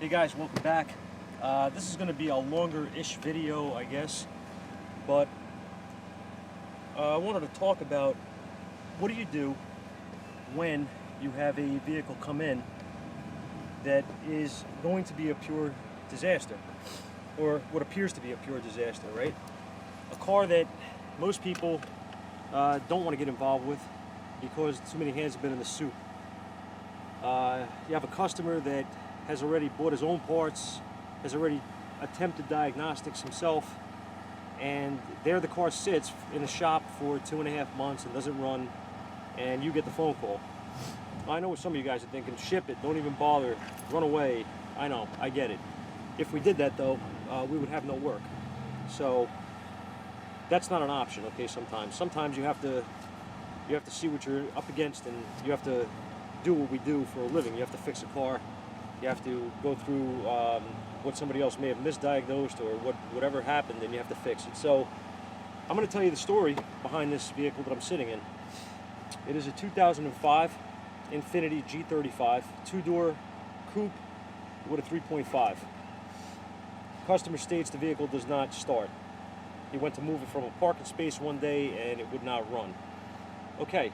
guys, welcome back. This is going to be a longer-ish video, I guess, but I wanted to talk about what do you do when you have a vehicle come in that is going to be a pure disaster, or what appears to be a pure disaster, right? A car that most people don't want to get involved with because too many hands have been in the soup. You have a customer that has already bought his own parts, has already attempted diagnostics himself, and there the car sits in the shop for 2.5 months and doesn't run, and you get the phone call. I know what some of you guys are thinking, ship it, don't even bother, run away. I know, I get it. If we did that though, we would have no work. So that's not an option, okay, sometimes you have to see what you're up against, and you have to do what we do for a living. You have to fix a car. You have to go through what somebody else may have misdiagnosed, or whatever happened, and you have to fix it. So I'm going to tell you the story behind this vehicle that I'm sitting in. It is a 2005 Infiniti G35, two-door coupe with a 3.5. Customer states the vehicle does not start. He went to move it from a parking space one day and it would not run. Okay.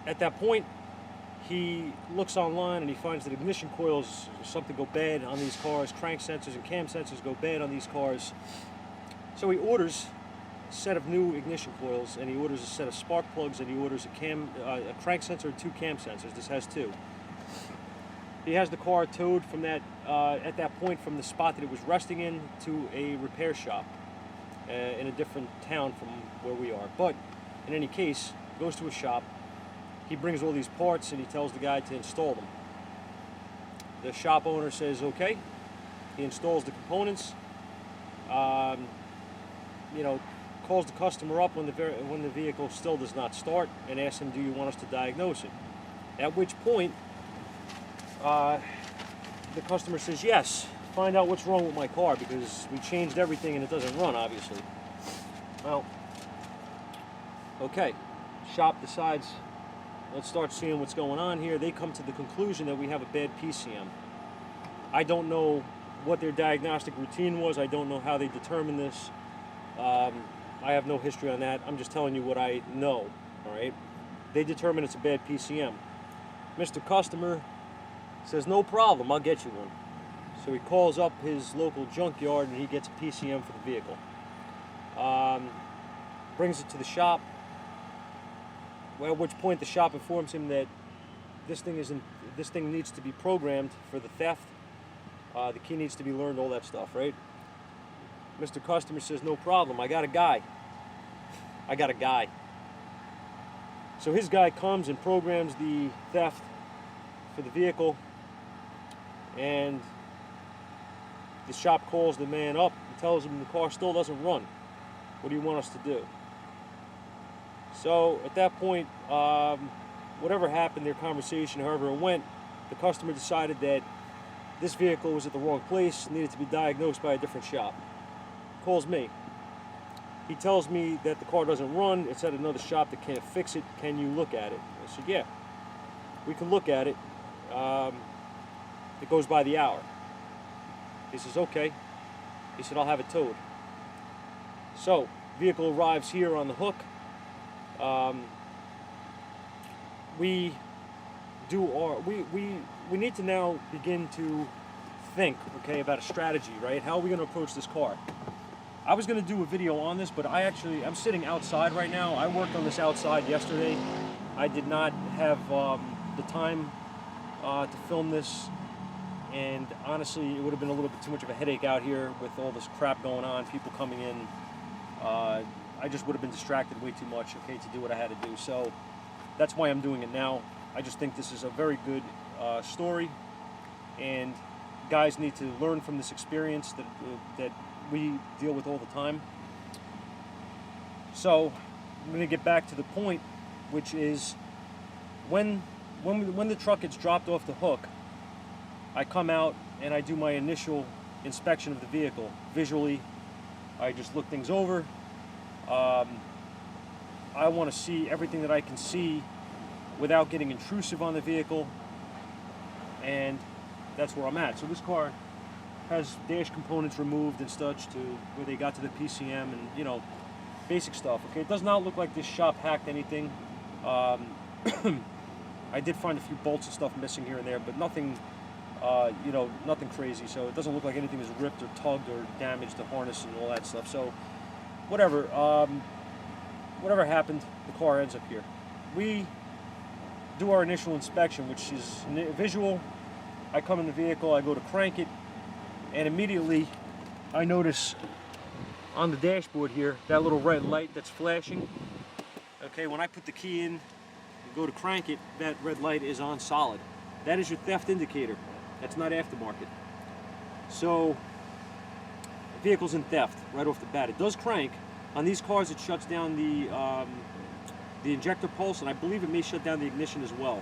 At that point, he looks online and he finds that ignition coils, something go bad on these cars, crank sensors and cam sensors go bad on these cars. So he orders a set of new ignition coils, and he orders a set of spark plugs, and he orders a crank sensor and 2 cam sensors. This has 2. He has the car towed from that, at that point, from the spot that it was resting in to a repair shop in a different town from where we are. But in any case, goes to a shop. He brings all these parts and he tells the guy to install them. The shop owner says okay. He installs the components. Calls the customer up when the vehicle still does not start and asks him, "Do you want us to diagnose it?" At which point, the customer says, "Yes. Find out what's wrong with my car, because we changed everything and it doesn't run, obviously." Well, okay. Shop decides, let's start seeing what's going on here. They come to the conclusion that we have a bad PCM. I don't know what their diagnostic routine was. I don't know how they determined this. I have no history on that. I'm just telling you what I know, all right? They determine it's a bad PCM. Mr. Customer says, "No problem, I'll get you one." So he calls up his local junkyard and he gets a PCM for the vehicle. Brings it to the shop. At which point the shop informs him that this thing needs to be programmed for the theft. The key needs to be learned, all that stuff, right? Mr. Customer says, "No problem, I got a guy. So his guy comes and programs the theft for the vehicle, and the shop calls the man up and tells him the car still doesn't run. What do you want us to do? So at that point, whatever happened, their conversation, however it went, the customer decided that this vehicle was at the wrong place, needed to be diagnosed by a different shop. Calls me. He tells me that the car doesn't run, it's at another shop that can't fix it. Can you look at it? I said, "Yeah, we can look at it." It goes by the hour. He says, "Okay." He said, "I'll have it towed." So, vehicle arrives here on the hook. We need to now begin to think, okay, about a strategy, right? How are we going to approach this car? I was going to do a video on this, but I'm sitting outside right now. I worked on this outside yesterday. I did not have the time to film this, and honestly, it would have been a little bit too much of a headache out here with all this crap going on, people coming in. I just would have been distracted way too much, okay, to do what I had to do. So that's why I'm doing it now. I just think this is a very good story, and guys need to learn from this experience that we deal with all the time. So I'm going to get back to the point, which is when the truck gets dropped off the hook, I come out and I do my initial inspection of the vehicle. Visually, I just look things over. I want to see everything that I can see without getting intrusive on the vehicle. And that's where I'm at. So this car has dash components removed and such to where they got to the PCM and, you know, basic stuff. Okay, it does not look like this shop hacked anything. I did find a few bolts and stuff missing here and there, but nothing, you know, nothing crazy. So it doesn't look like anything was ripped or tugged or damaged, the harness and all that stuff. So whatever, whatever happened, the car ends up here. We do our initial inspection, which is visual. I come in the vehicle, I go to crank it, and immediately I notice on the dashboard here that little red light that's flashing. Okay, when I put the key in and go to crank it, that red light is on solid. That is your theft indicator. That's not aftermarket. So the vehicle's in theft right off the bat. It does crank. On these cars it shuts down the injector pulse, and I believe it may shut down the ignition as well.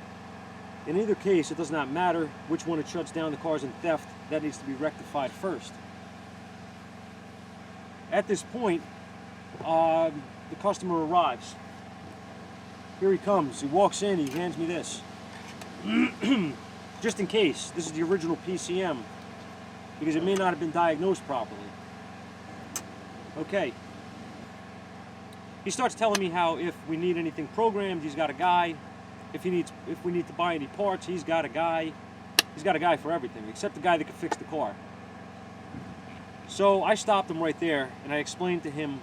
In either case, it does not matter which one it shuts down. The car's in theft. That needs to be rectified first. At this point, the customer arrives. Here he comes. He walks in. He hands me this. Just in case, this is the original PCM, because it may not have been diagnosed properly. Okay. He starts telling me how if we need anything programmed, he's got a guy. If we need to buy any parts, he's got a guy. He's got a guy for everything, except the guy that can fix the car. So I stopped him right there, and I explained to him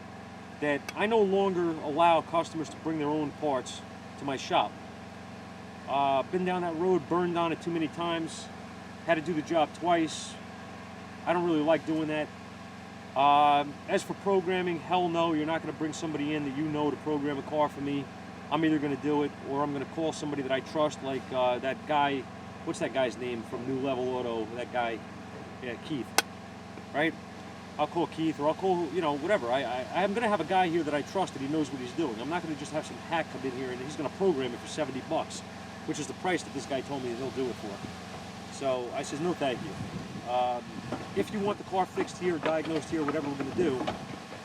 that I no longer allow customers to bring their own parts to my shop. Been down that road, burned on it too many times, had to do the job twice. I don't really like doing that. As for programming, hell no, you're not going to bring somebody in that you know to program a car for me. I'm either going to do it, or I'm going to call somebody that I trust, like that guy, what's that guy's name from New Level Auto, that guy, yeah, Keith, right? I'll call Keith, or I'll call, you know, whatever. I'm going to have a guy here that I trust that he knows what he's doing. I'm not going to just have some hack come in here and he's going to program it for 70 bucks, which is the price that this guy told me that he'll do it for. So I says, no thank you. If you want the car fixed here, diagnosed here, whatever we're going to do,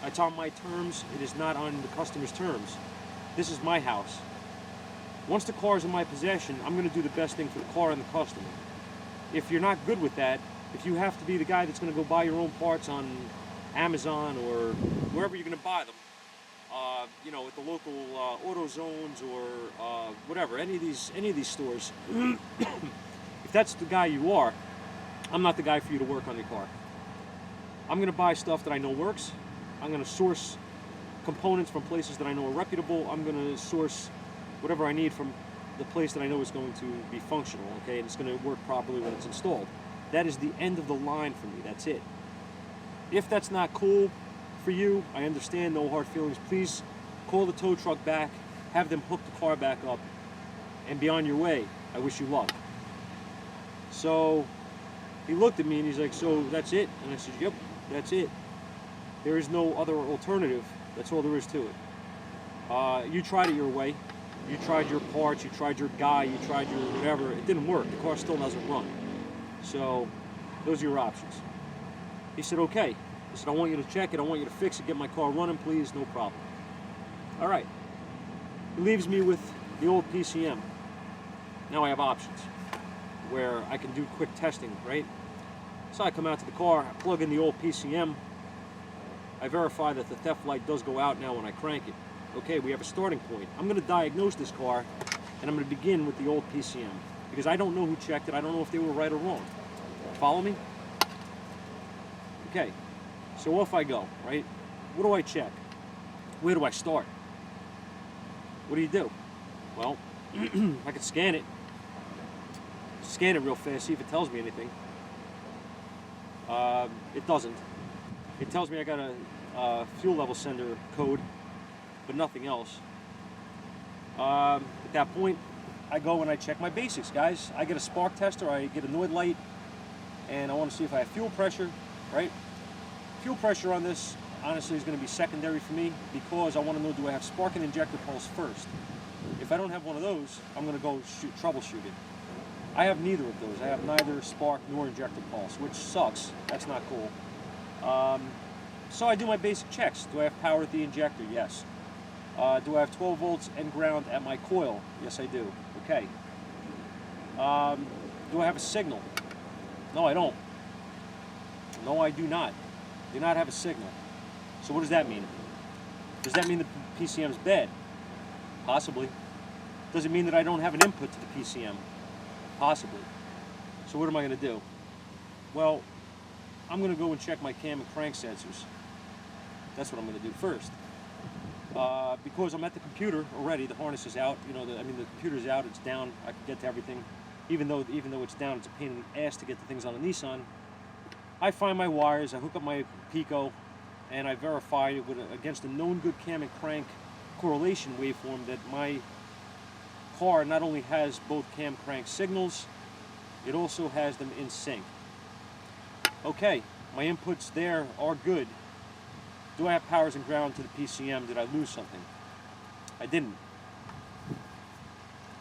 it's on my terms. It is not on the customer's terms. This is my house. Once the car is in my possession, I'm going to do the best thing for the car and the customer. If you're not good with that, if you have to be the guy that's going to go buy your own parts on Amazon or wherever you're going to buy them, you know, at the local auto zones or whatever, any of these stores, if that's the guy you are, I'm not the guy for you to work on your car. I'm going to buy stuff that I know works. I'm going to source components from places that I know are reputable. I'm going to source whatever I need from the place that I know is going to be functional, okay, and it's going to work properly when it's installed. That is the end of the line for me. That's it. If that's not cool for you, I understand, no hard feelings. Please call the tow truck back, have them hook the car back up, and be on your way. I wish you luck. So he looked at me and he's like, so that's it? And I said, yep, that's it. There is no other alternative. That's all there is to it. You tried it your way. You tried your parts, you tried your guy, you tried your whatever. It didn't work. The car still doesn't run. So those are your options. He said, okay. He said, I want you to check it. I want you to fix it. Get my car running, please. No problem. All right. He leaves me with the old PCM. Now I have options where I can do quick testing, right? So I come out to the car, I plug in the old PCM. I verify that the theft light does go out now when I crank it. Okay, we have a starting point. I'm going to diagnose this car, and I'm going to begin with the old PCM, because I don't know who checked it. I don't know if they were right or wrong. Follow me? Okay, so off I go, right? What do I check? Where do I start? What do you do? Well, I can scan it. Scan it real fast, see if it tells me anything. It doesn't. It tells me I got a fuel level sender code, but nothing else. At that point, I go and I check my basics, guys. I get a spark tester, I get a noid light, and I want to see if I have fuel pressure, right? Fuel pressure on this, honestly, is going to be secondary for me, because I want to know, do I have spark and injector pulse first? If I don't have one of those, I'm going to go troubleshoot it. I have neither of those. I have neither spark nor injector pulse, which sucks. That's not cool. So I do my basic checks. Do I have power at the injector? Yes. Do I have 12 volts and ground at my coil? Yes, I do. Okay. Do I have a signal? No, I don't. No, I do not. Do not have a signal. So what does that mean? Does that mean the PCM is bad? Possibly. Does it mean that I don't have an input to the PCM? Possibly. So what am I going to do? Well, I'm going to go and check my cam and crank sensors. That's what I'm going to do first. Because I'm at the computer already, the harness is out. You know, the computer's out. It's down. I can get to everything. Even though it's down, it's a pain in the ass to get the things on a Nissan. I find my wires. I hook up my Pico, and I verify it against a known good cam and crank correlation waveform that my car not only has both cam crank signals, it also has them in sync. Okay, my inputs there are good. Do I have powers and ground to the PCM? Did I lose something? I didn't.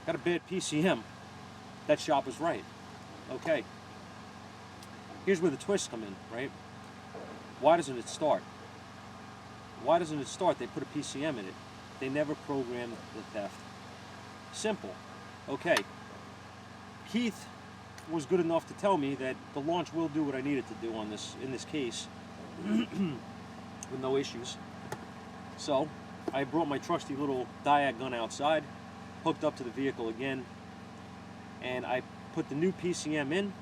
Got a bad PCM. That shop was right. Okay. Here's where the twists come in, right? Why doesn't it start? Why doesn't it start? They put a PCM in it. They never programmed the theft. Simple. Okay. Keith was good enough to tell me that the launch will do what I need it to do on this, in this case, with no issues. So I brought my trusty little diag gun outside, hooked up to the vehicle again, and I put the new PCM in,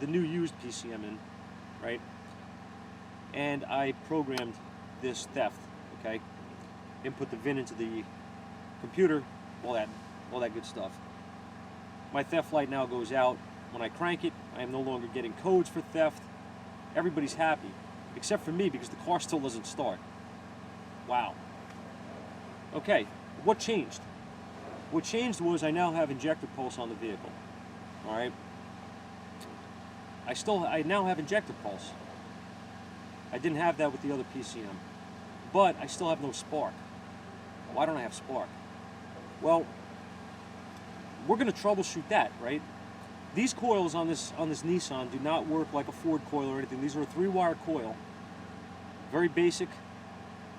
the new used PCM in, right? And I programmed this theft, okay? Input the VIN into the computer, all that good stuff. My theft light now goes out. When I crank it, I am no longer getting codes for theft. Everybody's happy, except for me, because the car still doesn't start. Wow. Okay, what changed? What changed was I now have injector pulse on the vehicle. All right. I now have injector pulse. I didn't have that with the other PCM, but I still have no spark. Why don't I have spark? Well, we're going to troubleshoot that, right? These coils on this Nissan do not work like a Ford coil or anything. These are a 3-wire coil, very basic,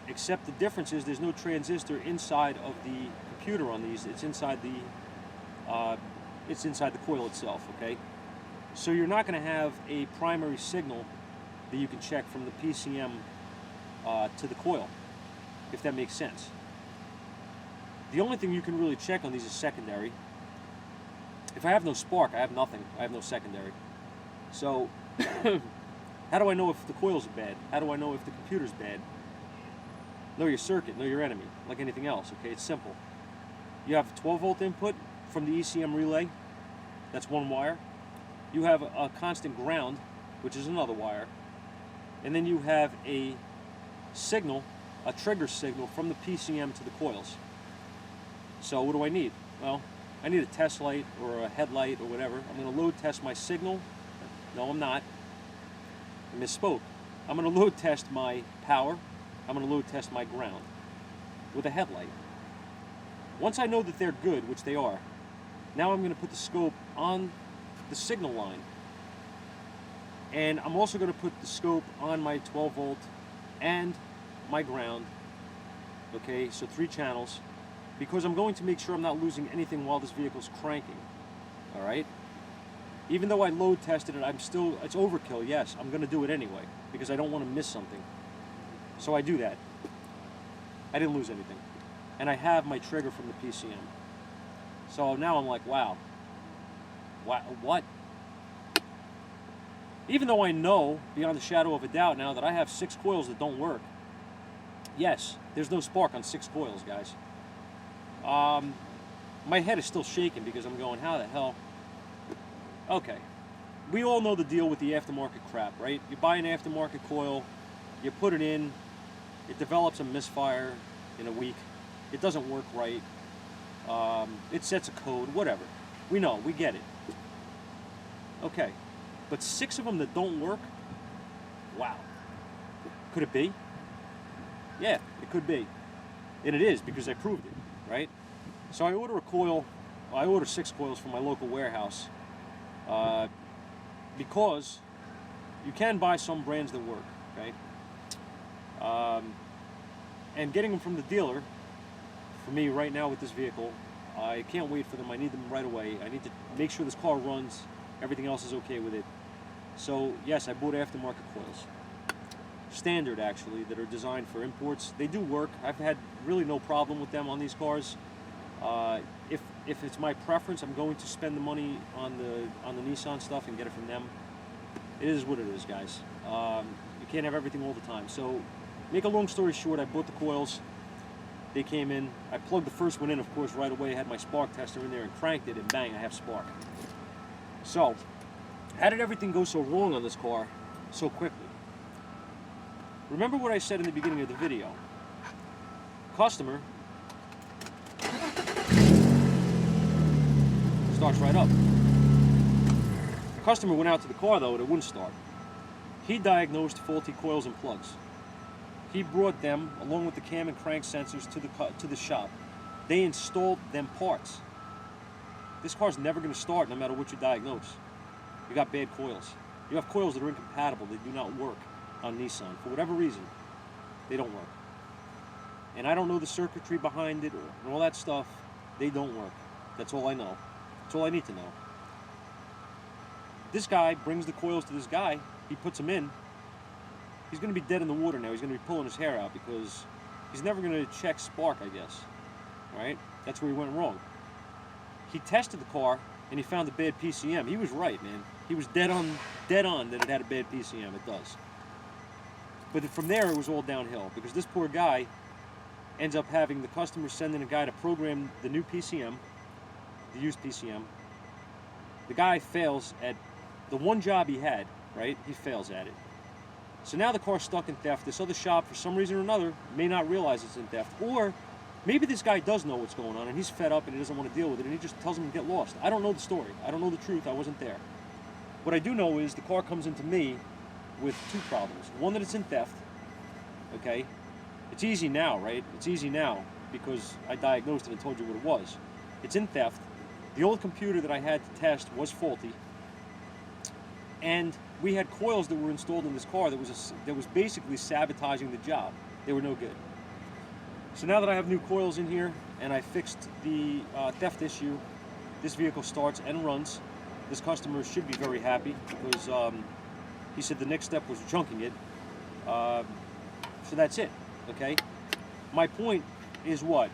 except the difference is there's no transistor inside of the computer on these. It's inside the coil itself. Okay, so you're not going to have a primary signal that you can check from the PCM to the coil, if that makes sense. The only thing you can really check on these is secondary. If I have no spark, I have nothing. I have no secondary. So, how do I know if the coils are bad? How do I know if the computer's bad? Know your circuit, know your enemy, like anything else, okay? It's simple. You have a 12-volt input from the ECM relay. That's one wire. You have a constant ground, which is another wire. And then you have a signal, a trigger signal from the PCM to the coils. So what do I need? Well, I need a test light or a headlight or whatever. I'm going to load test my signal. No, I'm not. I misspoke. I'm going to load test my power. I'm going to load test my ground with a headlight. Once I know that they're good, which they are, now I'm going to put the scope on the signal line. And I'm also going to put the scope on my 12-volt and my ground. Okay, so 3 channels. Because I'm going to make sure I'm not losing anything while this vehicle's cranking. All right? Even though I load tested it, it's overkill, yes. I'm going to do it anyway because I don't want to miss something. So I do that. I didn't lose anything. And I have my trigger from the PCM. So now I'm like, wow. What? Even though I know, beyond a shadow of a doubt now, that I have 6 coils that don't work. Yes, there's no spark on 6 coils, guys. My head is still shaking because I'm going, how the hell? Okay. We all know the deal with the aftermarket crap, right? You buy an aftermarket coil, you put it in, it develops a misfire in a week, it doesn't work right, it sets a code, whatever. We know, we get it. Okay. But 6 of them that don't work? Wow. Could it be? Yeah, it could be. And it is, because I proved it. Right? So I order a coil, I order 6 coils from my local warehouse because you can buy some brands that work, okay? And getting them from the dealer, for me right now with this vehicle, I can't wait for them. I need them right away. I need to make sure this car runs, everything else is okay with it. So yes, I bought aftermarket coils. Standard, actually, that are designed for imports. They do work. I've had really no problem with them on these cars. If it's my preference, I'm going to spend the money on the Nissan stuff and get it from them. It is what it is, guys. You can't have everything all the time. So, make a long story short, I bought the coils. They came in. I plugged the first one in, of course, right away. I had my spark tester in there and cranked it, and bang, I have spark. So, how did everything go so wrong on this car so quickly? Remember what I said in the beginning of the video. Customer starts right up. The customer went out to the car though and it wouldn't start. He diagnosed faulty coils and plugs. He brought them along with the cam and crank sensors to the shop. They installed them parts. This car's never going to start no matter what you diagnose. You got bad coils. You have coils that are incompatible. They do not work on Nissan. For whatever reason, they don't work. And I don't know the circuitry behind it and all that stuff. They don't work. That's all I know. That's all I need to know. This guy brings the coils to this guy. He puts them in. He's going to be dead in the water now. He's going to be pulling his hair out because he's never going to check spark, I guess. All right? That's where he went wrong. He tested the car and he found a bad PCM. He was right, man. He was dead on that it had a bad PCM. It does. But from there, it was all downhill because this poor guy ends up having the customer sending a guy to program the new PCM, the used PCM. The guy fails at the one job he had, right? He fails at it. So now the car's stuck in theft. This other shop, for some reason or another, may not realize it's in theft. Or maybe this guy does know what's going on and he's fed up and he doesn't want to deal with it and he just tells him to get lost. I don't know the story. I don't know the truth. I wasn't there. What I do know is the car comes into me with two problems. One, that it's in theft, okay? It's easy now, right? It's easy now because I diagnosed it and told you what it was. It's in theft. The old computer that I had to test was faulty. And we had coils that were installed in this car that was basically sabotaging the job. They were no good. So now that I have new coils in here and I fixed the theft issue, this vehicle starts and runs. This customer should be very happy because he said the next step was junking it. So that's it, okay? My point is what?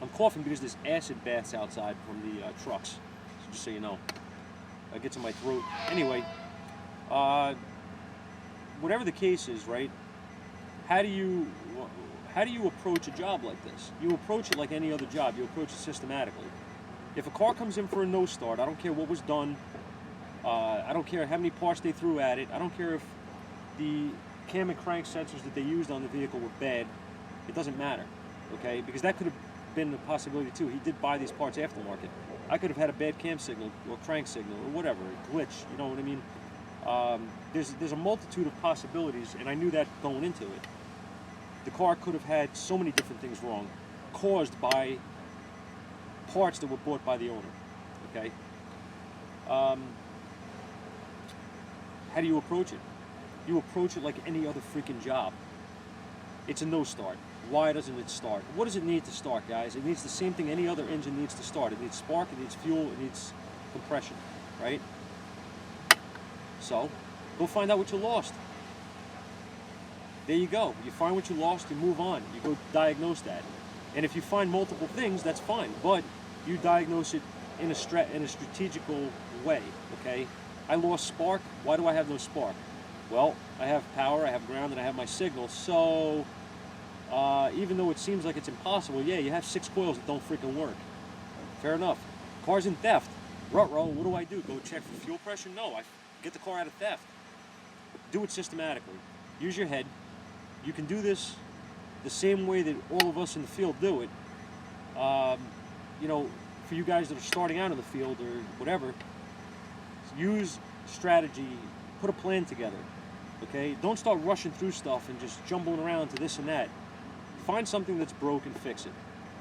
I'm coughing because there's acid baths outside from the trucks, so just so you know. It gets in my throat. Anyway, whatever the case is, right? How do you approach a job like this? You approach it like any other job. You approach it systematically. If a car comes in for a no start, I don't care what was done. I don't care how many parts they threw at it. I don't care if the cam and crank sensors that they used on the vehicle were bad. It doesn't matter, okay? Because that could have been a possibility too. He did buy these parts aftermarket. I could have had a bad cam signal or crank signal or whatever, a glitch, you know what I mean? There's a multitude of possibilities, and I knew that going into it. The car could have had so many different things wrong, caused by parts that were bought by the owner, okay? How do you approach it? You approach it like any other freaking job. It's a no start. Why doesn't it start? What does it need to start, guys? It needs the same thing any other engine needs to start. It needs spark, it needs fuel, it needs compression, right? So, go find out what you lost. There you go. You find what you lost, you move on. You go diagnose that. And if you find multiple things, that's fine. But you diagnose it in a strategical way, okay? I lost spark. Why do I have no spark? Well, I have power, I have ground, and I have my signal. So, even though it seems like it's impossible, yeah, you have 6 coils that don't freaking work. Fair enough. Car's in theft. Ruh-roh, what do? Go check for fuel pressure? No, I get the car out of theft. Do it systematically. Use your head. You can do this the same way that all of us in the field do it. You know, for you guys that are starting out in the field or whatever, use strategy, put a plan together, okay? Don't start rushing through stuff and just jumbling around to this and that. Find something that's broken, fix it.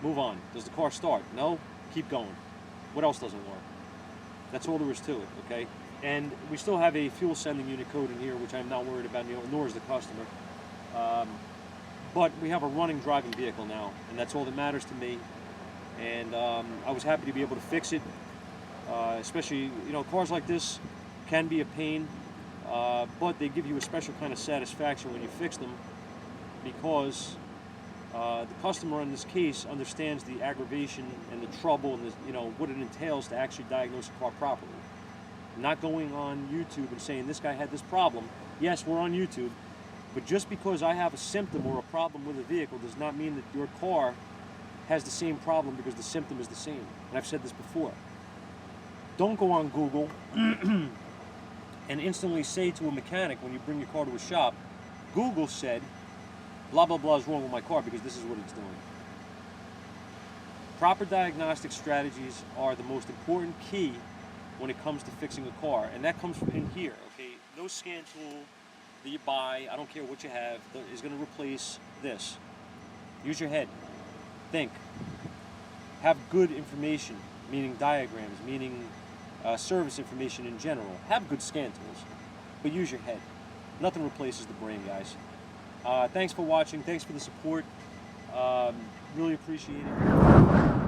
Move on. Does the car start? No? Keep going. What else doesn't work? That's all there is to it, okay? And we still have a fuel sending unit code in here, which I'm not worried about, nor is the customer. But we have a running driving vehicle now, and that's all that matters to me. And I was happy to be able to fix it. Especially, you know, cars like this can be a pain, but they give you a special kind of satisfaction when you fix them, because the customer in this case understands the aggravation and the trouble and the, you know, what it entails to actually diagnose a car properly. Not going on YouTube and saying this guy had this problem. Yes, we're on YouTube, but just because I have a symptom or a problem with a vehicle does not mean that your car has the same problem because the symptom is the same. And I've said this before. Don't go on Google and instantly say to a mechanic when you bring your car to a shop, Google said blah blah blah is wrong with my car, because this is what it's doing. Proper diagnostic strategies are the most important key when it comes to fixing a car, and that comes from in here. Okay, no scan tool that you buy, I don't care what you have, is going to replace this. Use your head. Think. Have good information, meaning diagrams, meaning service information in general. Have good scan tools, but use your head. Nothing replaces the brain, guys. Thanks for watching. Thanks for the support. Really appreciate it.